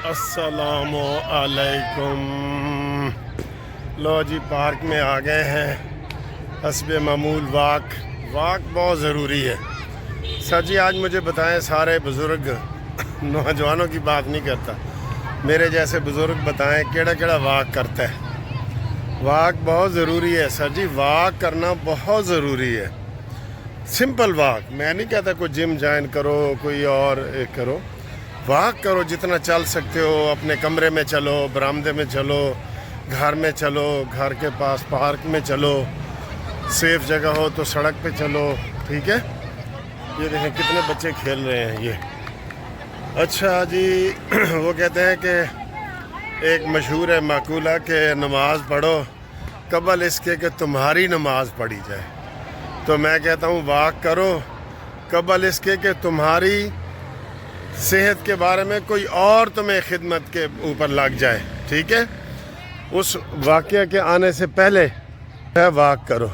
السلام علیکم. لو جی پارک میں آ گئے ہیں. حسب معمول واک بہت ضروری ہے. سر جی آج مجھے بتائیں، سارے بزرگ نوجوانوں کی بات نہیں کرتا، میرے جیسے بزرگ بتائیں کیڑا کیڑا واک کرتا ہے. واک بہت ضروری ہے سر جی، واک کرنا بہت ضروری ہے. سمپل واک، میں نہیں کہتا کوئی جم جوائن کرو، کوئی اور کرو. واک کرو جتنا چل سکتے ہو. اپنے کمرے میں چلو، برآمدے میں چلو، گھر میں چلو، گھر کے پاس پارک میں چلو، سیف جگہ ہو تو سڑک پہ چلو. ٹھیک ہے. یہ دیکھیں کتنے بچے کھیل رہے ہیں. یہ اچھا جی وہ کہتے ہیں کہ ایک مشہور ہے مقولہ کہ نماز پڑھو قبل اس کے کہ تمہاری نماز پڑھی جائے. تو میں کہتا ہوں واک کرو قبل اس کے کہ تمہاری صحت کے بارے میں کوئی اور تمہیں خدمت کے اوپر لگ جائے. ٹھیک ہے. اس واقعہ کے آنے سے پہلے واک کرو.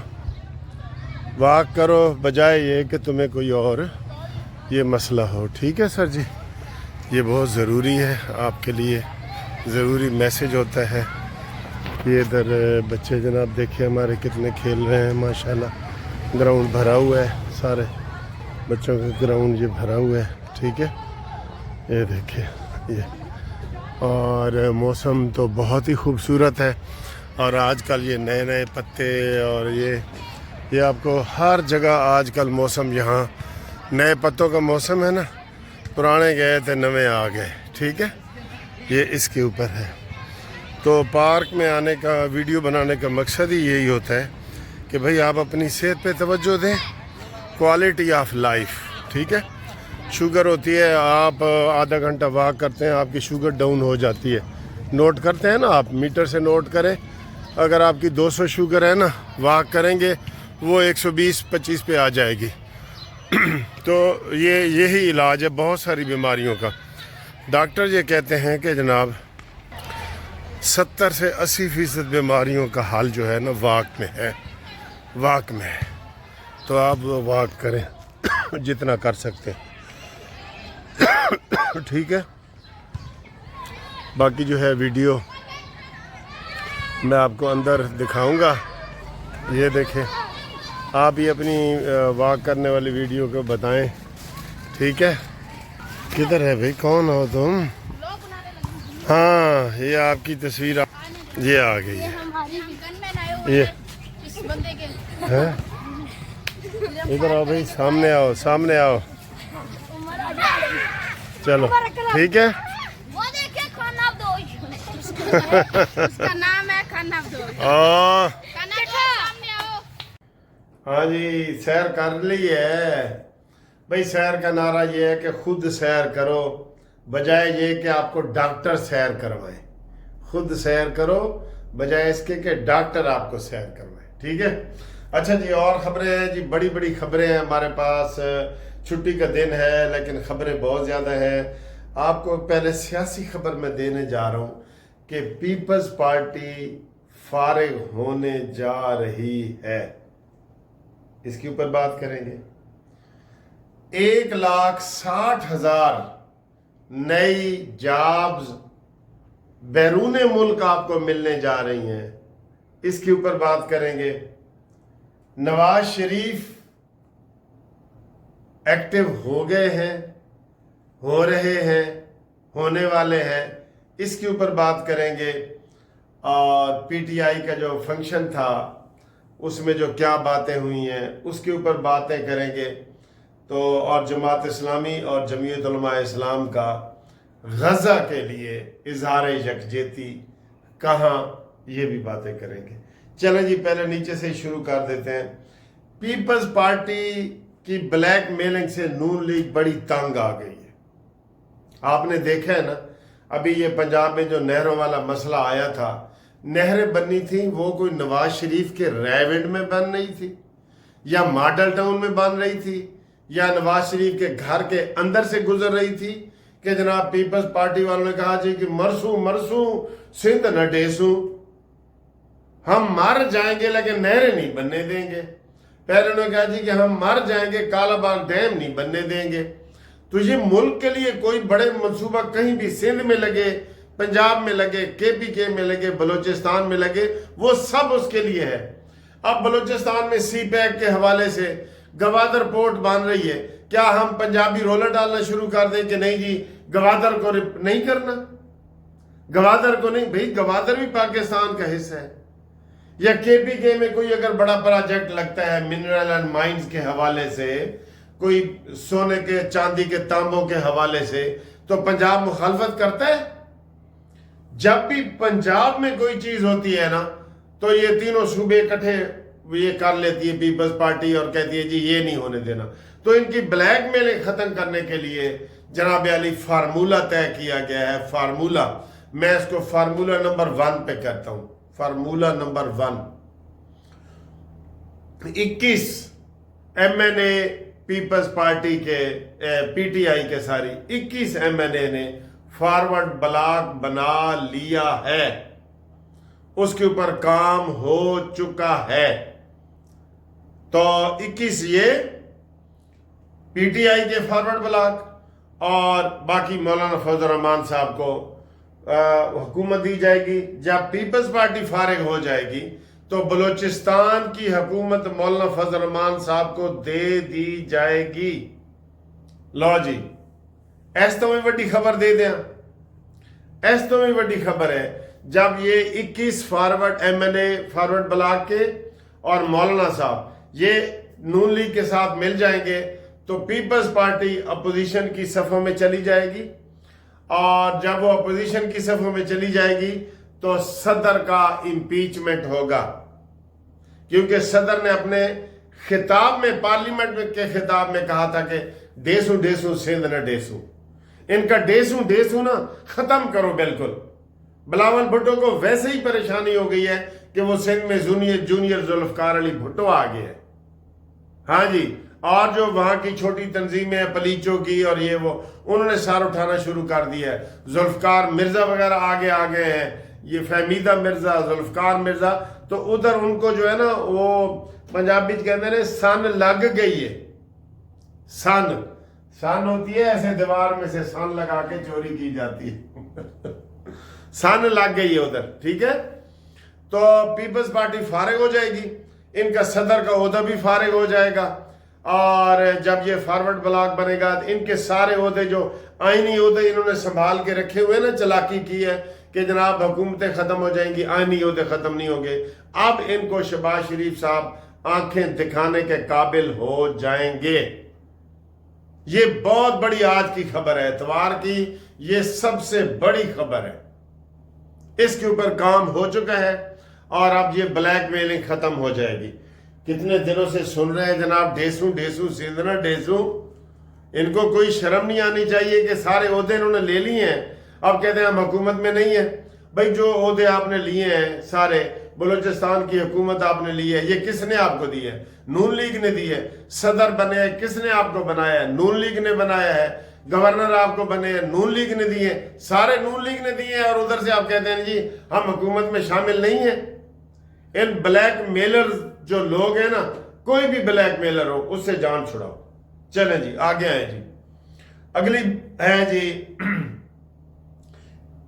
واک کرو بجائے یہ کہ تمہیں کوئی اور یہ مسئلہ ہو. ٹھیک ہے سر جی، یہ بہت ضروری ہے، آپ کے لیے ضروری میسج ہوتا ہے. یہ ادھر بچے جناب دیکھیں ہمارے کتنے کھیل رہے ہیں ماشاءاللہ. گراؤنڈ بھرا ہوا ہے، سارے بچوں کا گراؤنڈ یہ بھرا ہوا ہے. ٹھیک ہے. یہ دیکھیں یہ، اور موسم تو بہت ہی خوبصورت ہے. اور آج کل یہ نئے نئے پتے اور یہ آپ کو ہر جگہ آج کل موسم، یہاں نئے پتوں کا موسم ہے نا. پرانے گئے تھے نوے آ گئے. ٹھیک ہے. یہ اس کے اوپر ہے. تو پارک میں آنے کا، ویڈیو بنانے کا مقصد ہی یہی ہوتا ہے کہ بھئی آپ اپنی صحت پہ توجہ دیں، کوالٹی آف لائف. ٹھیک ہے. شوگر ہوتی ہے، آپ آدھا گھنٹہ واک کرتے ہیں آپ کی شوگر ڈاؤن ہو جاتی ہے. نوٹ کرتے ہیں نا، آپ میٹر سے نوٹ کریں. اگر آپ کی 200 شوگر ہے نا، واک کریں گے وہ 120-25 پہ آ جائے گی. تو یہی علاج ہے بہت ساری بیماریوں کا. ڈاکٹر یہ کہتے ہیں کہ جناب 70 سے 80% بیماریوں کا حل جو ہے نا واک میں ہے. واک میں ہے. تو آپ واک کریں جتنا کر سکتے ہیں. ٹھیک ہے. باقی جو ہے ویڈیو میں آپ کو اندر دکھاؤں گا. یہ دیکھیں، آپ یہ اپنی واک کرنے والی ویڈیو کو بتائیں. ٹھیک ہے. کدھر ہے بھائی، کون ہو تم؟ ہاں یہ آپ کی تصویر یہ آ گئی ہے. یہ ہے. ادھر آؤ بھائی، سامنے آؤ، سامنے آؤ. چلو ٹھیک ہے. اس کا نام ہے خنابدوش. ہاں جی سیر کر لی ہے بھائی. سیر کا نعرہ یہ ہے کہ خود سیر کرو بجائے یہ کہ آپ کو ڈاکٹر سیر کروائے. خود سیر کرو بجائے اس کے کہ ڈاکٹر آپ کو سیر کروائے. ٹھیک ہے. اچھا جی اور خبریں ہیں جی، بڑی بڑی خبریں ہیں ہمارے پاس. چھٹی کا دن ہے لیکن خبریں بہت زیادہ ہیں. آپ کو پہلے سیاسی خبر میں دینے جا رہا ہوں کہ پیپلز پارٹی فارغ ہونے جا رہی ہے. اس کے اوپر بات کریں گے. 1,60,000 نئی جابز بیرون ملک آپ کو ملنے جا رہی ہیں. اس کے اوپر بات کریں گے. نواز شریف ایکٹیو ہو گئے ہیں، ہو رہے ہیں، ہونے والے ہیں. اس کے اوپر بات کریں گے. اور پی ٹی آئی کا جو فنکشن تھا اس میں جو کیا باتیں ہوئی ہیں اس کے اوپر باتیں کریں گے. تو اور جماعت اسلامی اور جمعیت علماء اسلام کا غزہ کے لیے اظہار یکجہتی کہاں، یہ بھی باتیں کریں گے. چلیں جی پہلے نیچے سے شروع کر دیتے ہیں. پیپلز پارٹی کی بلیک میلنگ سے نون لیگ بڑی تنگ آ گئی ہے. آپ نے دیکھا ہے نا، ابھی یہ پنجاب میں جو نہروں والا مسئلہ آیا تھا، نہریں بننی تھیں وہ کوئی نواز شریف کے ریونڈ میں بن رہی تھی یا ماڈل ٹاؤن میں بن رہی تھی یا نواز شریف کے گھر کے اندر سے گزر رہی تھی کہ جناب پیپلز پارٹی والوں نے کہا جی کہ مرسوں سندھ نہ ڈیسوں، ہم مر جائیں گے لیکن نہریں نہیں بننے دیں گے. پہلے انہوں نے کہا جی کہ ہم مر جائیں گے کالا باغ ڈیم نہیں بننے دیں گے. تو یہ ملک کے لیے کوئی بڑے منصوبہ کہیں بھی سندھ میں لگے، پنجاب میں لگے، KPK میں لگے، بلوچستان میں لگے، وہ سب اس کے لیے ہے۔ اب بلوچستان میں سی پیک کے حوالے سے گوادر پورٹ بن رہی ہے، کیا ہم پنجابی رولر ڈالنا شروع کر دیں کہ نہیں جی گوادر کو نہیں کرنا، گوادر کو نہیں؟ بھئی گوادر بھی پاکستان کا حصہ ہے۔ یا KPK میں کوئی اگر بڑا پروجیکٹ لگتا ہے منرل اینڈ مائنز کے حوالے سے، کوئی سونے کے چاندی کے تانبوں کے حوالے سے، تو پنجاب مخالفت کرتا ہے؟ جب بھی پنجاب میں کوئی چیز ہوتی ہے نا تو یہ تینوں صوبے اکٹھے یہ کر لیتی ہے پیپلز پارٹی اور کہتی ہے جی یہ نہیں ہونے دینا۔ تو ان کی بلیک میلنگ ختم کرنے کے لیے جناب علی فارمولہ طے کیا گیا ہے۔ فارمولہ، میں اس کو فارمولہ نمبر 1 پہ کہتا ہوں۔ Formula number 1، 21 MNA Peoples Party کے PTI کے ساری 21 MNA نے فارورڈ بلاک بنا لیا ہے، اس کے اوپر کام ہو چکا ہے۔ تو 21 یہ PTI کے فارورڈ بلاک، اور باقی مولانا فضل الرحمان صاحب کو حکومت دی جائے گی۔ جب پیپلز پارٹی فارغ ہو جائے گی تو بلوچستان کی حکومت مولانا فضل الرحمان صاحب کو دے دی جائے گی۔ لو جی، ایس تو میں بڑی خبر دے دیں، ایس تو میں بڑی خبر ہے۔ جب یہ 21 فارورڈ MNA فارورڈ بلاک کے اور مولانا صاحب یہ نون لیگ کے ساتھ مل جائیں گے تو پیپلز پارٹی اپوزیشن کی صفوں میں چلی جائے گی، اور جب وہ اپوزیشن کی صفوں میں چلی جائے گی تو صدر کا امپیچمنٹ ہوگا، کیونکہ صدر نے اپنے خطاب میں، پارلیمنٹ کے خطاب میں کہا تھا کہ ڈیسو ڈیسو سندھ نہ ڈیسو، ان کا ڈیسو ڈیسو نا ختم کرو بالکل۔ بلاول بھٹو کو ویسے ہی پریشانی ہو گئی ہے کہ وہ سندھ میں جونیئر ذوالفقار علی بھٹو آ گئے ہیں، ہاں جی، اور جو وہاں کی چھوٹی تنظیمیں پلیچوں کی اور یہ وہ، انہوں نے سار اٹھانا شروع کر دیا ہے۔ ذوالفقار مرزا وغیرہ آگے آ گئے ہیں، یہ فہمیدہ مرزا، ذوالفقار مرزا، تو ادھر ان کو جو ہے نا وہ پنجابی کہتے ہیں سن لگ گئی ہے۔ سن ہوتی ہے ایسے دیوار میں سے سن لگا کے چوری کی جاتی ہے، سن لگ گئی ہے ادھر، ٹھیک ہے۔ تو پیپلز پارٹی فارغ ہو جائے گی، ان کا صدر کا عہدہ بھی فارغ ہو جائے گا، اور جب یہ فارورڈ بلاک بنے گا ان کے سارے عہدے جو آئینی عہدے انہوں نے سنبھال کے رکھے ہوئے نا، چلاکی کی ہے کہ جناب حکومتیں ختم ہو جائیں گی، آئینی عہدے ختم نہیں ہوں گے، اب ان کو شہباز شریف صاحب آنکھیں دکھانے کے قابل ہو جائیں گے۔ یہ بہت بڑی آج کی خبر ہے، اتوار کی یہ سب سے بڑی خبر ہے، اس کے اوپر کام ہو چکا ہے، اور اب یہ بلیک میلنگ ختم ہو جائے گی۔ کتنے دنوں سے سن رہے ہیں جناب ڈیسو ڈیسو سندھ نہ ڈیسو، ان کو کوئی شرم نہیں آنی چاہیے کہ سارے عہدے انہوں نے لے لیے ہیں، اب کہتے ہیں ہم حکومت میں نہیں ہیں۔ بھائی جو عہدے آپ نے لیے ہیں سارے، بلوچستان کی حکومت آپ نے لی ہے، یہ کس نے آپ کو دی ہے؟ نون لیگ نے دی ہے۔ صدر بنے ہیں، کس نے آپ کو بنایا ہے؟ نون لیگ نے بنایا ہے۔ گورنر آپ کو بنے ہیں، نون لیگ نے دیے، سارے نون لیگ نے دیے ہیں، اور ادھر سے آپ کہتے ہیں جی ہم حکومت میں شامل نہیں ہیں۔ ان بلیک میلر جو لوگ ہیں نا، کوئی بھی بلیک میلر ہو اس سے جان چھڑاؤ۔ چلیں جی آگے آئیں جی، اگلی ہے جی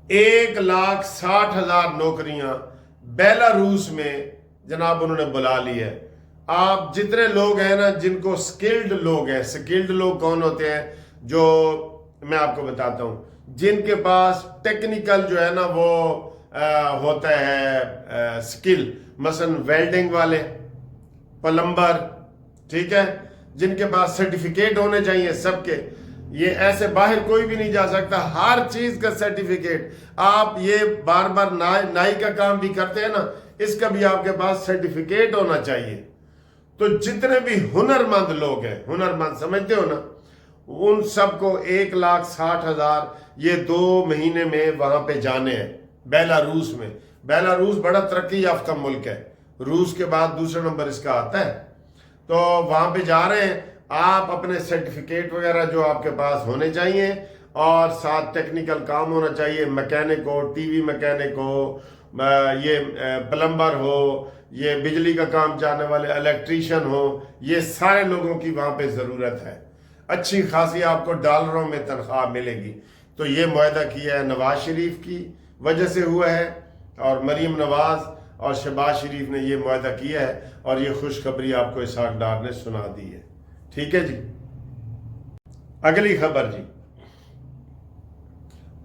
1,60,000 نوکریاں بیلاروس میں جناب انہوں نے بلا لی ہے۔ آپ جتنے لوگ ہیں نا جن کو سکلڈ لوگ ہیں، سکلڈ لوگ کون ہوتے ہیں؟ جو میں آپ کو بتاتا ہوں، جن کے پاس ٹیکنیکل جو ہے نا وہ ہوتا ہے سکل، مثلا ویلڈنگ والے، پلمبر، ٹھیک ہے، جن کے پاس سرٹیفکیٹ ہونے چاہیے سب کے، یہ ایسے باہر کوئی بھی نہیں جا سکتا، ہر چیز کا سرٹیفکیٹ۔ آپ یہ بار بار نائی کا کام بھی کرتے ہیں نا، اس کا بھی آپ کے پاس سرٹیفکیٹ ہونا چاہیے۔ تو جتنے بھی ہنرمند لوگ ہیں، ہنرمند سمجھتے ہو نا، ان سب کو 1,60,000 یہ 2 مہینے میں وہاں پہ جانے ہیں بیلاروس میں۔ بیلاروس بڑا ترقی یافتہ ملک ہے، روس کے بعد دوسرا نمبر اس کا آتا ہے۔ تو وہاں پہ جا رہے ہیں، آپ اپنے سرٹیفکیٹ وغیرہ جو آپ کے پاس ہونے چاہیے، اور ساتھ ٹیکنیکل کام ہونا چاہیے، میکینک ہو، ٹی وی میکینک ہو، یہ پلمبر ہو، یہ بجلی کا کام جانے والے الیکٹریشین ہو، یہ سارے لوگوں کی وہاں پہ ضرورت ہے۔ اچھی خاصی آپ کو ڈالروں میں تنخواہ ملے گی. تو یہ معاہدہ کیا ہے نواز شریف کی وجہ سے ہوا ہے، اور مریم نواز اور شہباز شریف نے یہ معاہدہ کیا ہے، اور یہ خوشخبری آپ کو اسحاق ڈار نے سنا دی ہے. ٹھیک ہے جی. اگلی خبر جی،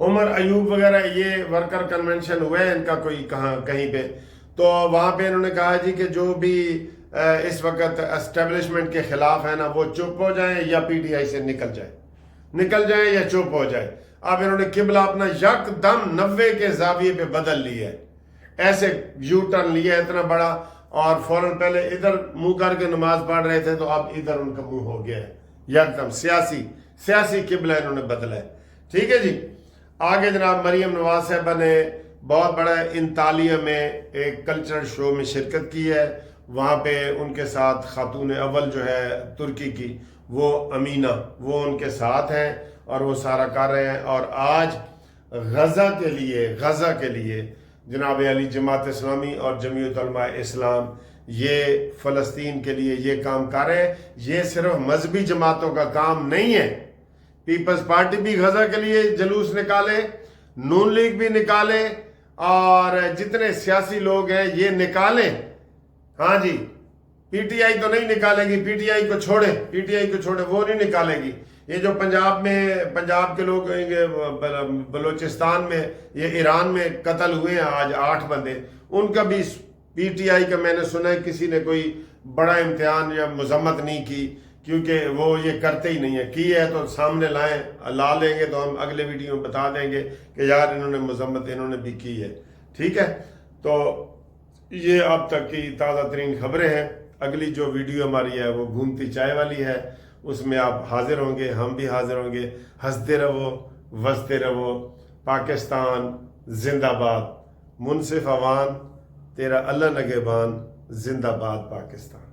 عمر ایوب وغیرہ یہ ورکر کنونشن ہوئے ہیں ان کا کوئی کہیں پہ، تو وہاں پہ انہوں نے کہا جی کہ جو بھی اس وقت اسٹیبلشمنٹ کے خلاف ہے نا وہ چپ ہو جائیں یا پی ٹی آئی سے نکل جائیں یا چپ ہو جائے. اب انہوں نے قبلہ اپنا یک دم 90 کے زاویے پہ بدل لیا ہے، ایسے یو ٹرن لیا ہے اتنا بڑا، اور فوراً پہلے ادھر منہ کر کے نماز پڑھ رہے تھے تو اب ادھر ان کا منہ ہو گیا ہے، یک دم سیاسی قبلہ انہوں نے بدلا ہے. ٹھیک ہے جی. آگے جناب مریم نواز صاحبہ نے بہت بڑا انطالیہ میں ایک کلچرل شو میں شرکت کی ہے. وہاں پہ ان کے ساتھ خاتون اول جو ہے ترکی کی وہ امینہ، وہ ان کے ساتھ ہیں اور وہ سارا کر رہے ہیں. اور آج غزہ کے لیے جناب علی جماعت اسلامی اور جمعیت علماء اسلام یہ فلسطین کے لیے یہ کام کر رہے ہیں. یہ صرف مذہبی جماعتوں کا کام نہیں ہے، پیپلز پارٹی بھی غزہ کے لیے جلوس نکالے، نون لیگ بھی نکالے، اور جتنے سیاسی لوگ ہیں یہ نکالیں. ہاں جی، پی ٹی آئی تو نہیں نکالے گی، پی ٹی آئی کو چھوڑے، وہ نہیں نکالے گی. یہ جو پنجاب کے لوگ بلوچستان میں، یہ ایران میں قتل ہوئے ہیں آج 8 بندے، ان کا بھی پی ٹی آئی کا میں نے سنا ہے کسی نے کوئی بڑا امتحان یا مذمت نہیں کی، کیونکہ وہ یہ کرتے ہی نہیں ہے. کی ہے تو سامنے لا لیں گے تو ہم اگلے ویڈیو میں بتا دیں گے کہ یار انہوں نے مذمت انہوں نے بھی کی ہے. ٹھیک ہے. تو یہ اب تک کی تازہ ترین خبریں ہیں. اگلی جو ویڈیو ہماری ہے وہ گھومتی چائے والی ہے، اس میں آپ حاضر ہوں گے، ہم بھی حاضر ہوں گے. ہنستے رہو، وستے رہو. پاکستان زندہ باد. منصف عوان تیرا اللہ نگہبان. زندہ باد پاکستان.